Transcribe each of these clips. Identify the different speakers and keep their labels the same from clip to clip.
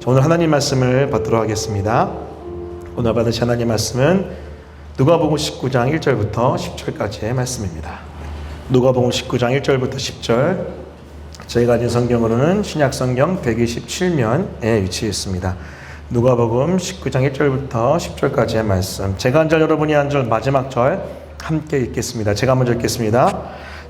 Speaker 1: 오늘 하나님 말씀을 받도록 하겠습니다. 오늘 받으실 하나님 말씀은 누가복음 19장 1절부터 10절까지의 말씀입니다. 누가복음 19장 1절부터 10절, 저희가 가진 성경으로는 신약성경 127면에 위치해 있습니다. 누가복음 19장 1절부터 10절까지의 말씀, 제가 한 절 여러분이 한 절 마지막 절 함께 읽겠습니다. 제가 먼저 읽겠습니다.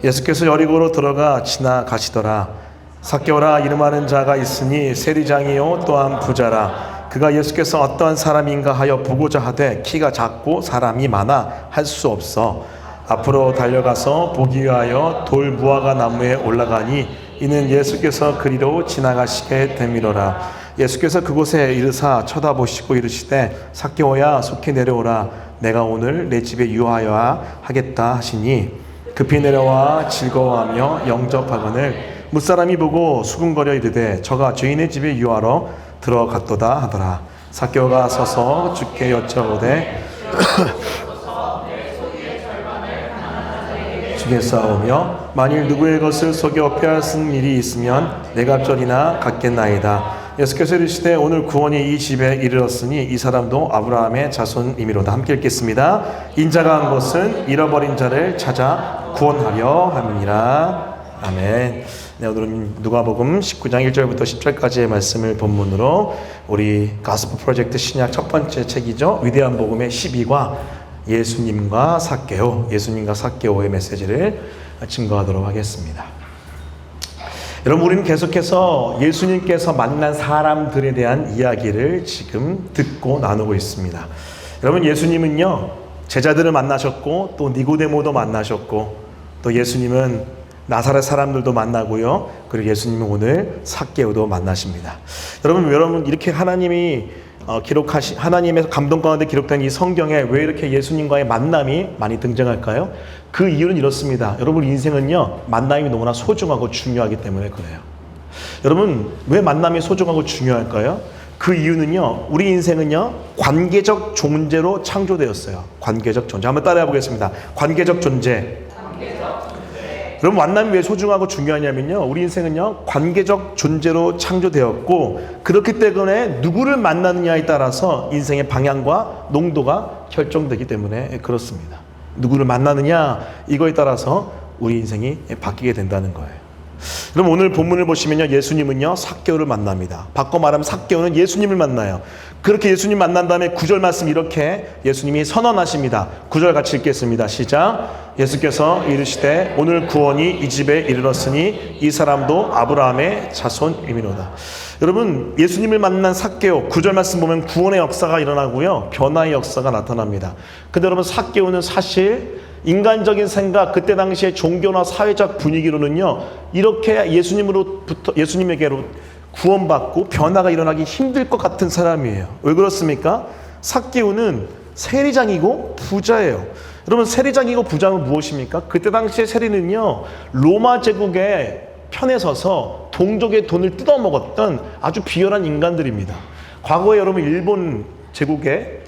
Speaker 1: 예수께서 여리고로 들어가 지나가시더라. 삭개오라 이름하는 자가 있으니 세리장이요 또한 부자라. 그가 예수께서 어떠한 사람인가 하여 보고자 하되 키가 작고 사람이 많아 할 수 없어 앞으로 달려가서 보기 위하여 돌 무화과 나무에 올라가니 이는 예수께서 그리로 지나가시게 됨이로라. 예수께서 그곳에 이르사 쳐다보시고 이르시되 삭개오야 속히 내려오라. 내가 오늘 내 집에 유하여야 하겠다 하시니 급히 내려와 즐거워하며 영접하거늘 무사람이 보고 수군거려 이르되 저가 주인의 집에 유하러 들어갔도다 하더라. 삭개오가 서서 주께 여쭤보되 주께 싸우며 만일 누구의 것을 속여 빼앗은 일이 있으면 내가 쩔이나 갖겠나이다. 예수께서 이르시되 오늘 구원이 이 집에 이르렀으니 이 사람도 아브라함의 자손이미로다. 함께 읽겠습니다. 인자가 한 것은 잃어버린 자를 찾아 구원하려 함이니라. 아멘. 네, 오늘은 누가복음 19장 1절부터 10절까지의 말씀을 본문으로 우리 가스펠 프로젝트 신약 첫 번째 책이죠. 위대한 복음의 12과 예수님과 삭개오의 메시지를 증거하도록 하겠습니다. 여러분, 우리는 계속해서 예수님께서 만난 사람들에 대한 이야기를 지금 듣고 나누고 있습니다. 여러분, 예수님은요 제자들을 만나셨고 또 니고데모도 만나셨고 또 예수님은 나사렛 사람들도 만나고요. 그리고 예수님은 오늘 삭개오도 만나십니다. 여러분 이렇게 하나님이 하나님의 감동 가운데 기록된 이 성경에 왜 이렇게 예수님과의 만남이 많이 등장할까요? 그 이유는 이렇습니다. 여러분 인생은요 만남이 너무나 소중하고 중요하기 때문에 그래요. 여러분 왜 만남이 소중하고 중요할까요? 그 이유는요, 우리 인생은요 관계적 존재로 창조되었어요. 관계적 존재. 한번 따라해 보겠습니다. 관계적 존재. 그럼 만남이 왜 소중하고 중요하냐면요, 우리 인생은요 관계적 존재로 창조되었고 그렇기 때문에 누구를 만나느냐에 따라서 인생의 방향과 농도가 결정되기 때문에 그렇습니다. 누구를 만나느냐 이거에 따라서 우리 인생이 바뀌게 된다는 거예요. 그럼 오늘 본문을 보시면요, 예수님은요 삭개오를 만납니다. 바꿔 말하면 삭개오는 예수님을 만나요. 그렇게 예수님 만난 다음에 9절 말씀 이렇게 예수님이 선언하십니다. 9절 같이 읽겠습니다. 시작. 예수께서 이르시되 오늘 구원이 이 집에 이르렀으니 이 사람도 아브라함의 자손이미로다. 여러분 예수님을 만난 삭개오 9절 말씀 보면 구원의 역사가 일어나고요 변화의 역사가 나타납니다. 근데 여러분 삭개오는 사실 인간적인 생각, 그때 당시의 종교나 사회적 분위기로는요 이렇게 예수님에게로 구원받고 변화가 일어나기 힘들 것 같은 사람이에요. 왜 그렇습니까? 삭개오는 세리장이고 부자예요. 여러분 세리장이고 부자는 무엇입니까? 그때 당시의 세리는요 로마 제국의 편에 서서 동족의 돈을 뜯어먹었던 아주 비열한 인간들입니다. 과거에 여러분 일본 제국의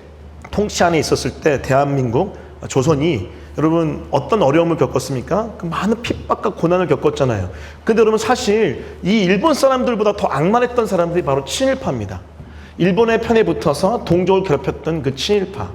Speaker 1: 통치 안에 있었을 때 대한민국 조선이 여러분 어떤 어려움을 겪었습니까? 그 많은 핍박과 고난을 겪었잖아요. 근데 여러분 사실 이 일본 사람들보다 더 악랄했던 사람들이 바로 친일파입니다. 일본의 편에 붙어서 동족을 괴롭혔던 그 친일파.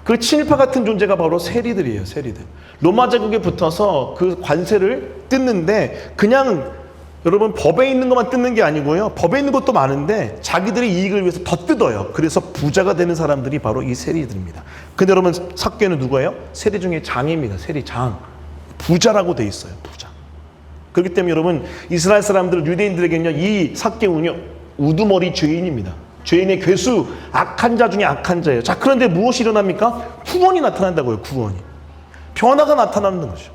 Speaker 1: 그 친일파 같은 존재가 바로 세리들이에요. 세리들. 로마 제국에 붙어서 그 관세를 뜯는데 그냥 여러분 법에 있는 것만 뜯는 게 아니고요. 법에 있는 것도 많은데 자기들의 이익을 위해서 더 뜯어요. 그래서 부자가 되는 사람들이 바로 이 세리들입니다. 근데 여러분 삭개오는 누구예요? 세리 중에 장입니다. 세리장. 부자라고 돼 있어요. 부자. 그렇기 때문에 여러분 이스라엘 사람들 유대인들에게는요 이 삭개오는요 우두머리 죄인입니다. 죄인의 괴수, 악한 자 중에 악한 자예요. 자, 그런데 무엇이 일어납니까? 구원이 나타난다고요. 구원이. 변화가 나타나는 거죠.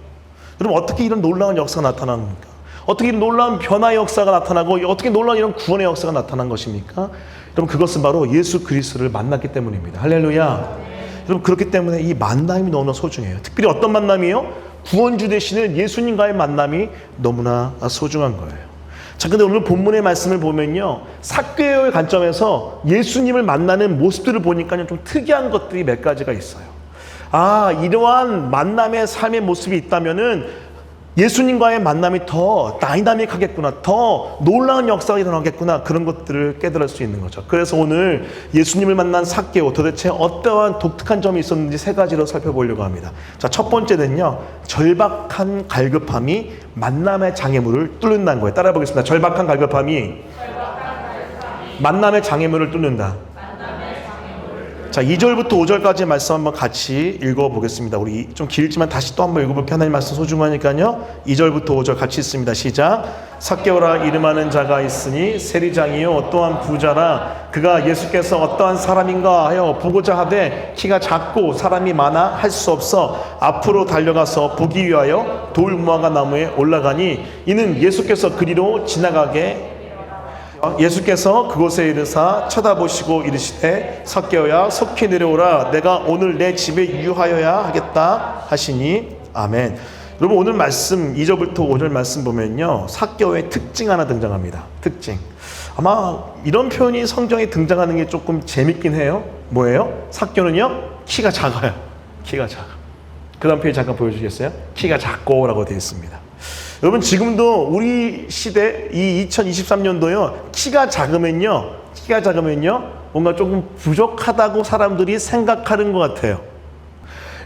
Speaker 1: 여러분 어떻게 이런 놀라운 역사가 나타납니까? 어떻게 이런 놀라운 변화의 역사가 나타나고 어떻게 놀라운 이런 구원의 역사가 나타난 것입니까? 여러분 그것은 바로 예수 그리스도를 만났기 때문입니다. 할렐루야. 여러분 그렇기 때문에 이 만남이 너무나 소중해요. 특별히 어떤 만남이요? 구원주 되시는 예수님과의 만남이 너무나 소중한 거예요. 자, 근데 오늘 본문의 말씀을 보면요 삭개오의 관점에서 예수님을 만나는 모습들을 보니까 좀 특이한 것들이 몇 가지가 있어요. 이러한 만남의 삶의 모습이 있다면은 예수님과의 만남이 더 다이나믹하겠구나, 더 놀라운 역사가 일어나겠구나, 그런 것들을 깨달을 수 있는 거죠. 그래서 오늘 예수님을 만난 삭개오, 도대체 어떠한 독특한 점이 있었는지 세 가지로 살펴보려고 합니다. 자, 첫 번째는요, 절박한 갈급함이 만남의 장애물을 뚫는다는 거예요. 따라해 보겠습니다. 절박한 갈급함이 만남의 장애물을 뚫는다. 자, 2절부터 5절까지의 말씀 한번 같이 읽어보겠습니다. 우리 좀 길지만 다시 또 한번 읽어볼게요. 하나님 말씀 소중하니까요. 2절부터 5절 같이 읽습니다. 시작. 삭개오라 이름하는 자가 있으니 세리장이요 또한 부자라. 그가 예수께서 어떠한 사람인가 하여 보고자 하되 키가 작고 사람이 많아 할 수 없어 앞으로 달려가서 보기 위하여 돌 무화과 나무에 올라가니 이는 예수께서 그리로 지나가게 예수께서 그곳에 이르사 쳐다보시고 이르시되 삭개오야 속히 내려오라 내가 오늘 내 집에 유하여야 하겠다 하시니 아멘. 여러분 오늘 말씀 2절부터 5절 말씀 보면요, 삭개오의 특징 하나 등장합니다. 특징. 아마 이런 표현이 성경에 등장하는 게 조금 재밌긴 해요. 뭐예요? 삭개오는요 키가 작아요. 키가 작아. 그 다음 페이지 잠깐 보여주시겠어요? 키가 작고 라고 되어 있습니다. 여러분 지금도 우리 시대 이 2023년도요 키가 작으면요 뭔가 조금 부족하다고 사람들이 생각하는 것 같아요.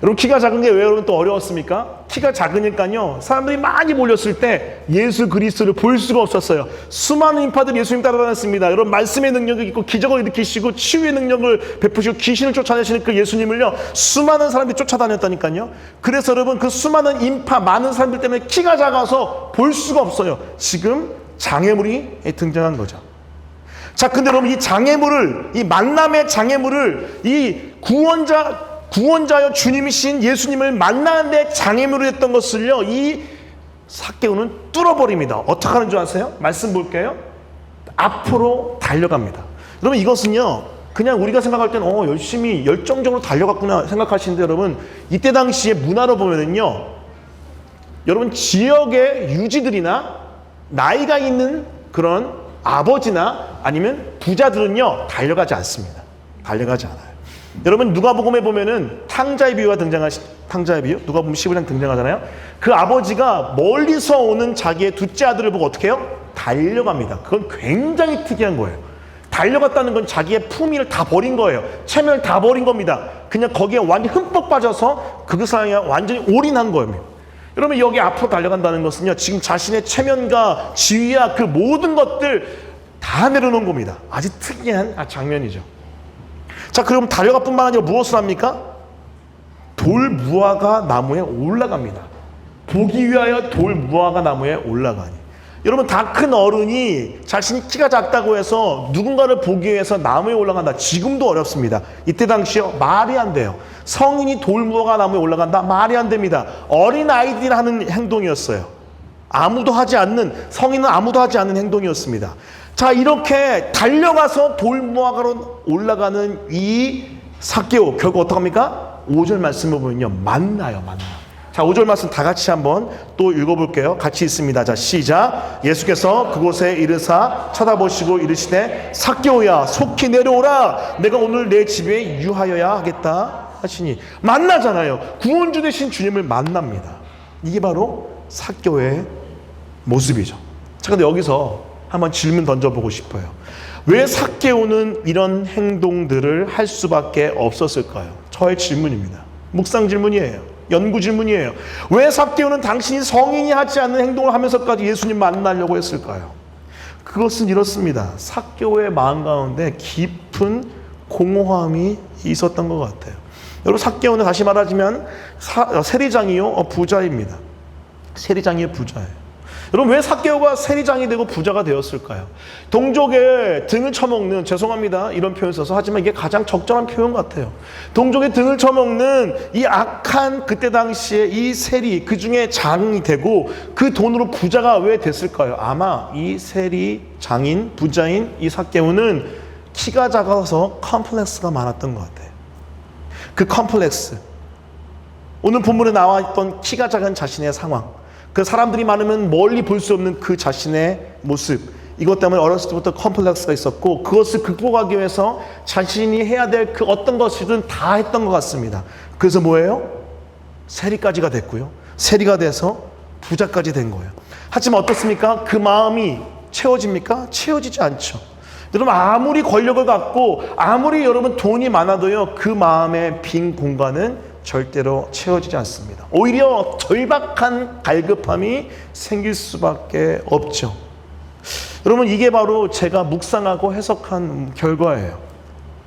Speaker 1: 여러분 키가 작은 게 왜 여러분 또 어려웠습니까? 키가 작으니까요 사람들이 많이 몰렸을 때 예수 그리스도를 볼 수가 없었어요. 수많은 인파들이 예수님 따라다녔습니다. 여러분 말씀의 능력이 있고 기적을 일으키시고 치유의 능력을 베푸시고 귀신을 쫓아내시는 그 예수님을요 수많은 사람들이 쫓아다녔다니까요. 그래서 여러분 그 수많은 인파 많은 사람들 때문에 키가 작아서 볼 수가 없어요. 지금 장애물이 등장한 거죠. 자, 근데 여러분 이 장애물을, 이 만남의 장애물을 이 구원자여 주님이신 예수님을 만나는데 장애물이 됐던 것을요 이 삭개오는 뚫어버립니다. 어떻게 하는 줄 아세요? 말씀 볼게요. 앞으로 달려갑니다. 여러분 이것은요 그냥 우리가 생각할 때는 열심히 열정적으로 달려갔구나 생각하시는데, 여러분 이때 당시에 문화로 보면은요 여러분 지역의 유지들이나 나이가 있는 그런 아버지나 아니면 부자들은요 달려가지 않습니다. 달려가지 않아요. 여러분 누가복음에 보면은 탕자의 비유가 탕자의 비유? 누가복음 15장 등장하잖아요. 그 아버지가 멀리서 오는 자기의 둘째 아들을 보고 어떻게 해요? 달려갑니다. 그건 굉장히 특이한 거예요. 달려갔다는 건 자기의 품위를 다 버린 거예요. 체면을 다 버린 겁니다. 그냥 거기에 완전히 흠뻑 빠져서 그 사람이 완전히 올인한 거예요. 여러분 여기 앞으로 달려간다는 것은요 지금 자신의 체면과 지위와 그 모든 것들 다 내려놓은 겁니다. 아주 특이한 장면이죠. 자, 그럼 달려가 뿐만 아니라 무엇을 합니까? 돌 무화과 나무에 올라갑니다. 보기 위하여 돌 무화과 나무에 올라가니. 여러분 다 큰 어른이 자신이 키가 작다고 해서 누군가를 보기 위해서 나무에 올라간다. 지금도 어렵습니다. 이때 당시에 말이 안 돼요. 성인이 돌 무화과 나무에 올라간다? 말이 안 됩니다. 어린 아이들이 하는 행동이었어요. 성인은 아무도 하지 않는 행동이었습니다. 자, 이렇게 달려가서 돌무화과로 올라가는 이 삭개오 결국 어떡합니까? 5절 말씀을 보면요 만나요. 자, 5절 말씀 다 같이 한번 또 읽어볼게요. 같이 있습니다. 자, 시작. 예수께서 그곳에 이르사 쳐다보시고 이르시되 삭개오야 속히 내려오라 내가 오늘 내 집에 유하여야 하겠다 하시니. 만나잖아요. 구원주 되신 주님을 만납니다. 이게 바로 삭개오의 모습이죠. 자, 근데 여기서 한번 질문 던져보고 싶어요. 왜 삭개오는 이런 행동들을 할 수밖에 없었을까요? 저의 질문입니다. 묵상 질문이에요. 연구 질문이에요. 왜 삭개오는 당신이 성인이 하지 않는 행동을 하면서까지 예수님 만나려고 했을까요? 그것은 이렇습니다. 삭개오의 마음 가운데 깊은 공허함이 있었던 것 같아요. 여러분 삭개오는 다시 말하자면 세리장이요 부자입니다. 세리장이요 부자예요. 여러분 왜 삭개오가 세리장이 되고 부자가 되었을까요? 동족의 등을 쳐먹는, 죄송합니다 이런 표현 써서, 하지만 이게 가장 적절한 표현 같아요. 동족의 등을 쳐먹는 이 악한 그때 당시에 이 세리, 그 중에 장이 되고 그 돈으로 부자가 왜 됐을까요? 아마 이 세리 장인 부자인 이 삭개오는 키가 작아서 컴플렉스가 많았던 것 같아요. 그 컴플렉스, 오늘 본문에 나와 있던 키가 작은 자신의 상황, 그 사람들이 많으면 멀리 볼 수 없는 그 자신의 모습, 이것 때문에 어렸을 때부터 컴플렉스가 있었고 그것을 극복하기 위해서 자신이 해야 될 그 어떤 것이든 다 했던 것 같습니다. 그래서 뭐예요? 세리까지가 됐고요. 세리가 돼서 부자까지 된 거예요. 하지만 어떻습니까? 그 마음이 채워집니까? 채워지지 않죠. 여러분, 아무리 권력을 갖고 아무리 여러분 돈이 많아도요, 그 마음의 빈 공간은 절대로 채워지지 않습니다. 오히려 절박한 갈급함이 생길 수밖에 없죠. 여러분, 이게 바로 제가 묵상하고 해석한 결과예요.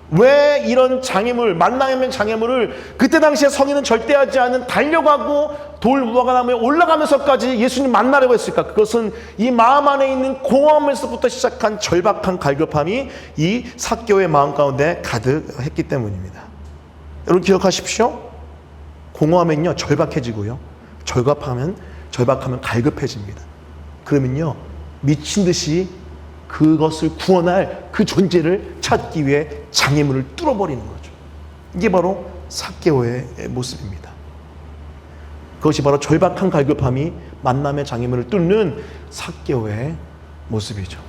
Speaker 1: 왜 이런 장애물, 만남의 장애물을 그때 당시에 성인은 절대 하지 않은 달려가고 돌 무화과나무에 올라가면서까지 예수님 만나려고 했을까? 그것은 이 마음 안에 있는 공허함에서부터 시작한 절박한 갈급함이 이 삭개오의 마음 가운데 가득했기 때문입니다. 여러분 기억하십시오. 공허하면요 절박해지고요, 절박하면 갈급해집니다. 그러면요 미친 듯이 그것을 구원할 그 존재를 찾기 위해 장애물을 뚫어버리는 거죠. 이게 바로 삭개오의 모습입니다. 그것이 바로 절박한 갈급함이 만남의 장애물을 뚫는 삭개오의 모습이죠.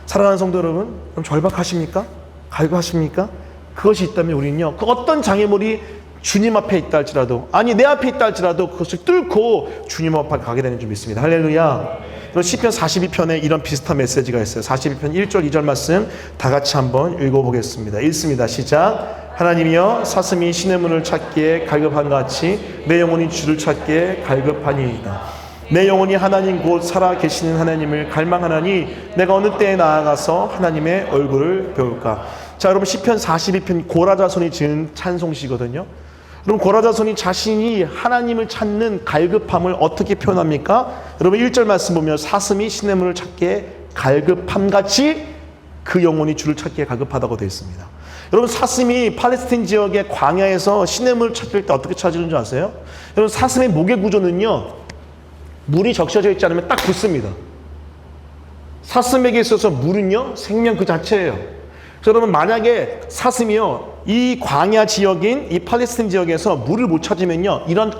Speaker 1: 사랑하는 성도 여러분, 그럼 절박하십니까? 갈급하십니까? 그것이 있다면 우리는요, 그 어떤 장애물이 주님 앞에 있다 할지라도, 아니 내 앞에 있다 할지라도 그것을 뚫고 주님 앞에 가게 되는 줄 믿습니다. 할렐루야. 그럼 시편 42편에 이런 비슷한 메시지가 있어요. 42편 1절 2절 말씀 다 같이 한번 읽어보겠습니다. 읽습니다. 시작. 하나님이여, 사슴이 시냇물을 찾기에 갈급한 같이 내 영혼이 주를 찾기에 갈급하니이다. 내 영혼이 하나님 곧 살아 계시는 하나님을 갈망하나니 내가 어느 때에 나아가서 하나님의 얼굴을 배울까. 자, 여러분, 시편 42편 고라자손이 지은 찬송시거든요. 그럼 고라자손이 자신이 하나님을 찾는 갈급함을 어떻게 표현합니까? 여러분 1절 말씀 보면 사슴이 시냇물을 찾기에 갈급함같이 그 영혼이 주를 찾기에 갈급하다고 되어 있습니다. 여러분, 사슴이 팔레스타인 지역의 광야에서 시냇물을 찾을 때 어떻게 찾는 줄 아세요? 여러분, 사슴의 목의 구조는요, 물이 적셔져 있지 않으면 딱 붙습니다. 사슴에게 있어서 물은요 생명 그 자체예요. 그래서 여러분, 만약에 사슴이요 이 광야 지역인 이 팔레스타인 지역에서 물을 못 찾으면요 이런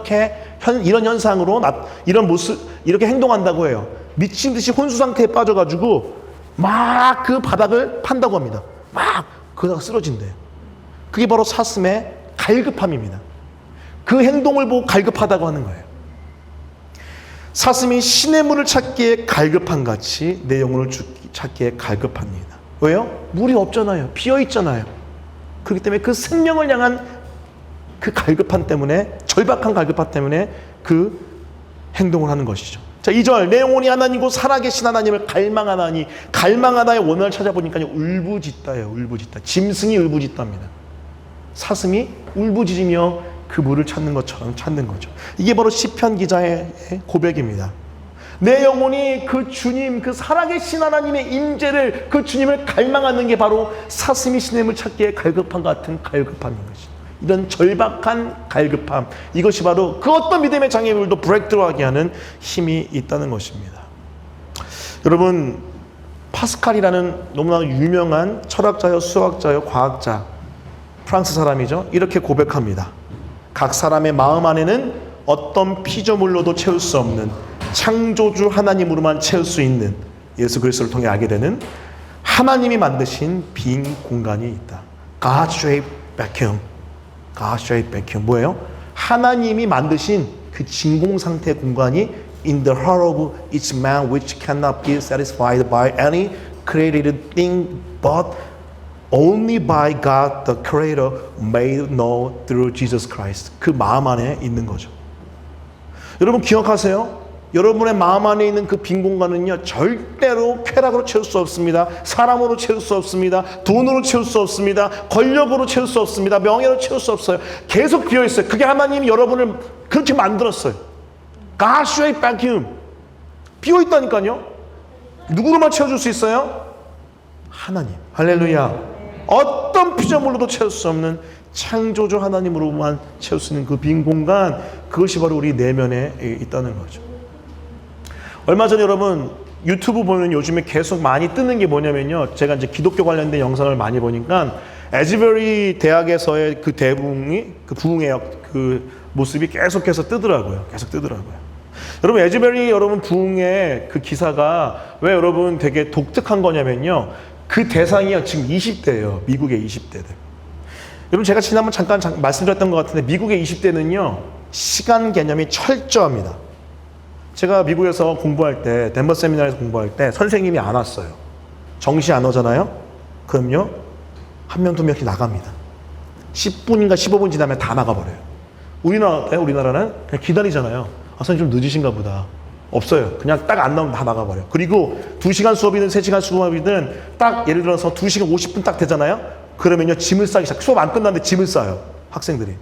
Speaker 1: 현상으로 이런 모습, 이렇게 행동한다고 해요. 미친 듯이 혼수 상태에 빠져가지고 막 그 바닥을 판다고 합니다. 막 그러다가 쓰러진대요. 그게 바로 사슴의 갈급함입니다. 그 행동을 보고 갈급하다고 하는 거예요. 사슴이 시냇물을 찾기에 갈급한 같이 내 영혼을 찾기에 갈급합니다. 왜요? 물이 없잖아요. 비어 있잖아요. 그렇기 때문에 그 생명을 향한 그 갈급함 때문에, 절박한 갈급함 때문에 그 행동을 하는 것이죠. 자, 2절. 내 영혼이 하나님 곧 살아계신 하나님을 갈망하나니, 갈망하다의 원어를 찾아보니까 울부짖다예요. 울부짖다. 짐승이 울부짖답니다. 사슴이 울부짖으며 그 물을 찾는 것처럼 찾는 거죠. 이게 바로 시편 기자의 고백입니다. 내 영혼이 그 주님, 그 살아계신 하나님의 임재를, 그 주님을 갈망하는 게 바로 사슴이 시냇물 찾기에 갈급함 같은 갈급함인 것이죠. 이런 절박한 갈급함, 이것이 바로 그 어떤 믿음의 장애물도 브레이크드루하게 하는 힘이 있다는 것입니다. 여러분, 파스칼이라는 너무나 유명한 철학자요, 수학자요, 과학자, 프랑스 사람이죠. 이렇게 고백합니다. 각 사람의 마음 안에는 어떤 피조물로도 채울 수 없는, 창조주 하나님으로만 채울 수 있는, 예수 그리스도를 통해 알게 되는 하나님이 만드신 빈 공간이 있다. God-shaped vacuum. God-shaped vacuum. 뭐예요? 하나님이 만드신 그 진공 상태 공간이 in the heart of each man which cannot be satisfied by any created thing but only by God the Creator made known through Jesus Christ. 그 마음 안에 있는 거죠. 여러분 기억하세요? 여러분의 마음 안에 있는 그 빈 공간은요 절대로 쾌락으로 채울 수 없습니다. 사람으로 채울 수 없습니다. 돈으로 채울 수 없습니다. 권력으로 채울 수 없습니다. 명예로 채울 수 없어요. 계속 비어 있어요. 그게 하나님이 여러분을 그렇게 만들었어요. God-shaped vacuum. 비어 있다니까요. 누구로만 채워줄 수 있어요? 하나님. 할렐루야. 어떤 피조물로도 채울 수 없는 창조주 하나님으로만 채울 수 있는 그 빈 공간, 그것이 바로 우리 내면에 있다는 거죠. 얼마 전에 여러분 유튜브 보면 요즘에 계속 많이 뜨는 게 뭐냐면요, 제가 이제 기독교 관련된 영상을 많이 보니까 에즈베리 대학에서의 그 대부흥이, 그 부흥의 그 모습이 계속해서 뜨더라고요. 계속 뜨더라고요. 여러분, 에즈베리 여러분 부흥의 그 기사가 왜 여러분 되게 독특한 거냐면요, 그 대상이요 지금 20대예요. 미국의 20대들. 여러분, 제가 지난번 잠깐 말씀드렸던 것 같은데 미국의 20대는요 시간 개념이 철저합니다. 제가 미국에서 공부할 때, 덴버 세미나에서 공부할 때 선생님이 안 왔어요. 정시 안 오잖아요? 그럼요, 한 명, 두 명씩 나갑니다. 10분인가 15분 지나면 다 나가버려요. 우리나라는 그냥 기다리잖아요. 아, 선생님 좀 늦으신가 보다. 없어요. 그냥 딱 안 나오면 다 나가버려요. 그리고 2시간 수업이든 3시간 수업이든 딱 예를 들어서 2시간 50분 딱 되잖아요? 그러면요, 짐을 싸기 시작. 수업 안 끝났는데 짐을 싸요. 학생들이.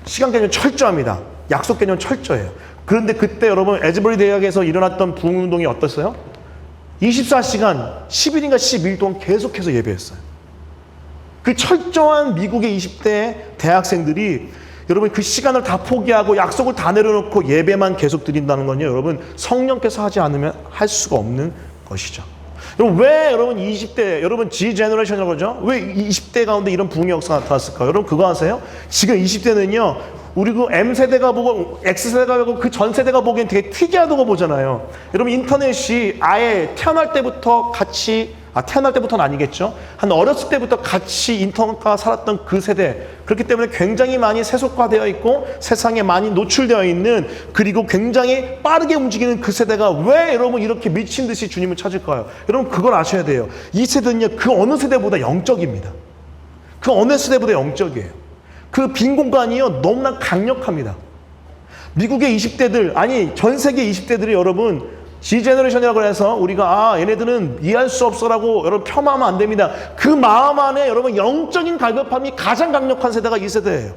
Speaker 1: 시간 개념 철저합니다. 약속 개념 철저해요. 그런데 그때 여러분, 에즈버리 대학에서 일어났던 부흥운동이 어땠어요? 24시간, 10일인가 12일 동안 계속해서 예배했어요. 그 철저한 미국의 20대 대학생들이 여러분 그 시간을 다 포기하고 약속을 다 내려놓고 예배만 계속 드린다는 건요, 여러분 성령께서 하지 않으면 할 수가 없는 것이죠. 여러분, 왜 여러분 20대, 여러분 G 제너레이션이라고 그러죠? 왜 20대 가운데 이런 부흥의 역사가 나타났을까요? 여러분 그거 아세요? 지금 20대는요, 우리 그 M세대가 보고 X세대가 보고 그 전세대가 보기엔 되게 특이하다고 보잖아요. 여러분 인터넷이 아예 태어날 때부터 같이, 태어날 때부터는 아니겠죠. 한 어렸을 때부터 같이 인터넷과 살았던 그 세대. 그렇기 때문에 굉장히 많이 세속화되어 있고 세상에 많이 노출되어 있는, 그리고 굉장히 빠르게 움직이는 그 세대가 왜 여러분 이렇게 미친 듯이 주님을 찾을까요? 여러분 그걸 아셔야 돼요. 이 세대는요, 그 어느 세대보다 영적입니다. 그 어느 세대보다 영적이에요. 그 빈 공간이요, 너무나 강력합니다. 미국의 20대들, 아니 전 세계 20대들이 여러분 G제너레이션이라고 해서 우리가 얘네들은 이해할 수 없어라고 여러분 폄하하면 안 됩니다. 그 마음 안에 여러분 영적인 갈급함이 가장 강력한 세대가 이 세대예요.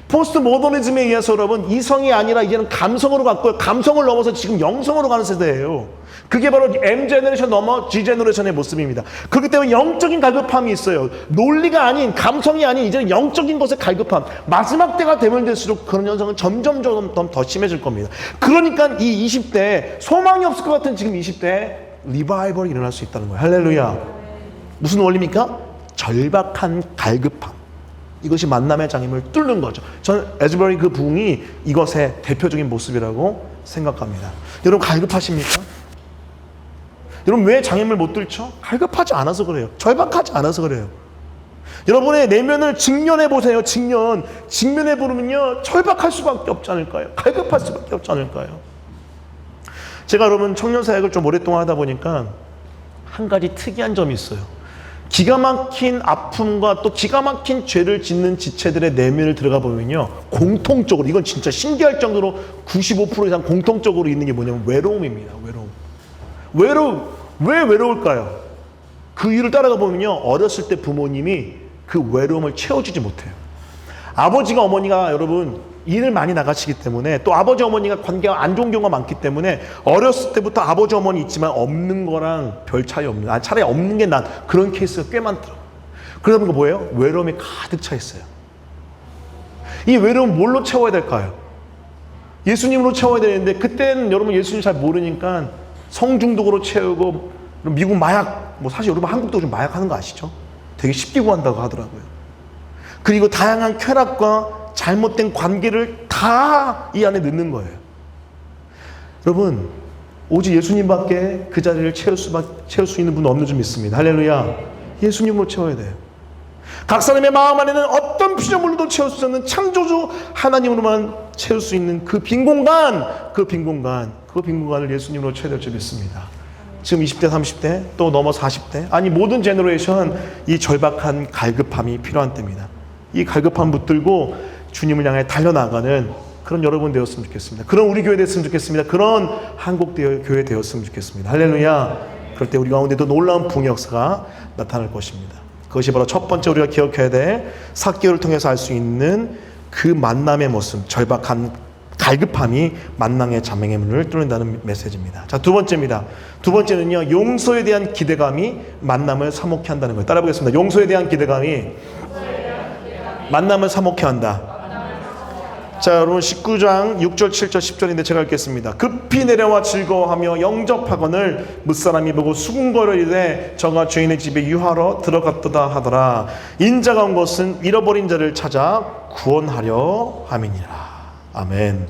Speaker 1: 포스트 모더니즘에 의해서 여러분 이성이 아니라 이제는 감성으로 갔고요, 감성을 넘어서 지금 영성으로 가는 세대예요. 그게 바로 M제너레이션 넘어 G제너레이션의 모습입니다. 그렇기 때문에 영적인 갈급함이 있어요. 논리가 아닌, 감성이 아닌 이제는 영적인 것의 갈급함. 마지막 때가 되면 될수록 그런 현상은 점점 더 심해질 겁니다. 그러니까 이 20대, 소망이 없을 것 같은 지금 20대에 리바이벌이 일어날 수 있다는 거예요. 할렐루야. 무슨 원리입니까? 절박한 갈급함. 이것이 만남의 장애물을 뚫는 거죠. 저는 에즈버리 그 부흥이 이것의 대표적인 모습이라고 생각합니다. 여러분 갈급하십니까? 여러분 왜 장애물 못 뚫죠? 갈급하지 않아서 그래요. 절박하지 않아서 그래요. 여러분의 내면을 직면해 보세요. 직면해 보면요, 절박할 수밖에 없지 않을까요? 갈급할 수밖에 없지 않을까요? 제가 여러분 청년 사역을 좀 오랫동안 하다 보니까 한 가지 특이한 점이 있어요. 기가 막힌 아픔과 또 기가 막힌 죄를 짓는 지체들의 내면을 들어가 보면요, 공통적으로, 이건 진짜 신기할 정도로 95% 이상 공통적으로 있는 게 뭐냐면 외로움입니다. 왜 외로울까요? 그 이유를 따라가 보면요, 어렸을 때 부모님이 그 외로움을 채워주지 못해요. 아버지가, 어머니가 여러분 일을 많이 나가시기 때문에, 또 아버지 어머니가 관계가 안 좋은 경우가 많기 때문에 어렸을 때부터 아버지 어머니 있지만 없는 거랑 별 차이 없는, 차라리 없는 게 난 그런 케이스가 꽤 많더라고요. 그러다 보니까 뭐예요? 외로움이 가득 차 있어요. 이 외로움 뭘로 채워야 될까요? 예수님으로 채워야 되는데, 그때는 여러분 예수님 잘 모르니까 성중독으로 채우고, 미국 마약, 사실 여러분 한국도 좀 마약 하는 거 아시죠? 되게 쉽게 구한다고 하더라고요. 그리고 다양한 쾌락과 잘못된 관계를 다 이 안에 넣는 거예요. 여러분, 오직 예수님밖에 그 자리를 채울 수 있는 분은 없는 줄 믿습니다. 할렐루야. 예수님으로 채워야 돼요. 각 사람의 마음 안에는 어떤 피조물로도 채울 수 없는 창조주 하나님으로만 채울 수 있는 그 빈 공간을 예수님으로 채워야 될 줄 믿습니다. 지금 20대, 30대, 또 넘어 40대, 아니 모든 제너레이션, 이 절박한 갈급함이 필요한 때입니다. 이 갈급함 붙들고 주님을 향해 달려나가는 그런 여러분 되었으면 좋겠습니다. 그런 우리 교회 됐으면 좋겠습니다. 그런 한국 교회 되었으면 좋겠습니다. 할렐루야. 그럴 때 우리 가운데도 놀라운 부흥의 역사가 나타날 것입니다. 그것이 바로 첫 번째 우리가 기억해야 될 삭개오를 통해서 알 수 있는 그 만남의 모습, 절박한 갈급함이 만남의 자명의 문을 뚫는다는 메시지입니다. 자, 두 번째입니다. 두 번째는요, 용서에 대한 기대감이 만남을 사목케 한다는 거예요. 따라 보겠습니다. 용서에 대한 기대감이 만남을 사목케 한다. 자, 여러분 19장 6절, 7절, 10절인데 제가 읽겠습니다. 급히 내려와 즐거워하며 영접하거늘 뭇사람이 보고 수군거리되 저가 죄인의 집에 유하러 들어갔도다 하더라. 인자가 온 것은 잃어버린 자를 찾아 구원하려 함이니라. 아멘.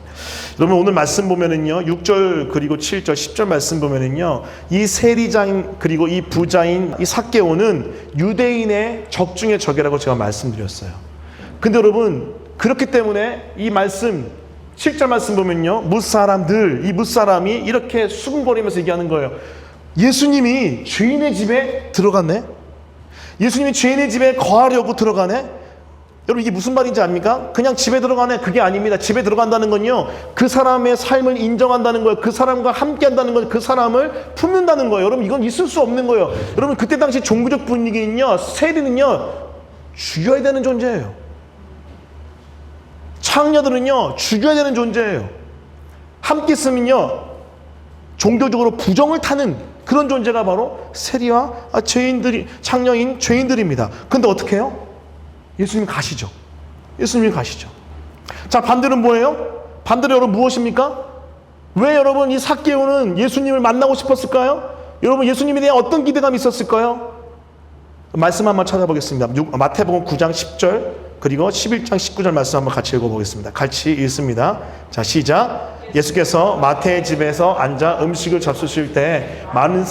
Speaker 1: 여러분 오늘 말씀 보면은요, 6절 그리고 7절, 10절 말씀 보면은요, 이 세리장 그리고 이 부자인 이 삭개오는 유대인의 적 중의 적이라고 제가 말씀드렸어요. 근데 여러분 그렇기 때문에 이 말씀, 7절 말씀 보면요, 무사람들, 이 무사람이 이렇게 수군거리면서 얘기하는 거예요. 예수님이 죄인의 집에 들어갔네? 예수님이 죄인의 집에 거하려고 들어가네? 여러분, 이게 무슨 말인지 압니까? 그냥 집에 들어가네, 그게 아닙니다. 집에 들어간다는 건요, 그 사람의 삶을 인정한다는 거예요. 그 사람과 함께 한다는 거예요. 그 사람을 품는다는 거예요. 여러분, 이건 있을 수 없는 거예요. 여러분, 그때 당시 종교적 분위기는요, 세리는요 죽여야 되는 존재예요. 창녀들은요 죽여야 되는 존재예요. 함께 있으면요 종교적으로 부정을 타는 그런 존재가 바로 세리와 죄인들이, 창녀인 죄인들입니다. 근데 어떻게 해요? 예수님 가시죠. 예수님이 가시죠. 자, 반대로 뭐예요? 반대로 여러분 무엇입니까? 왜 여러분 이 삭개오는 예수님을 만나고 싶었을까요? 여러분, 예수님에 대한 어떤 기대감이 있었을까요? 말씀 한번 찾아보겠습니다. 마태복음 9장 10절 그리고 11장 19절 말씀 한번 같이 읽어보겠습니다. 같이 읽습니다. 자, 시작. 예수께서 마태의 집에서 앉아 음식을 잡수실 때 많은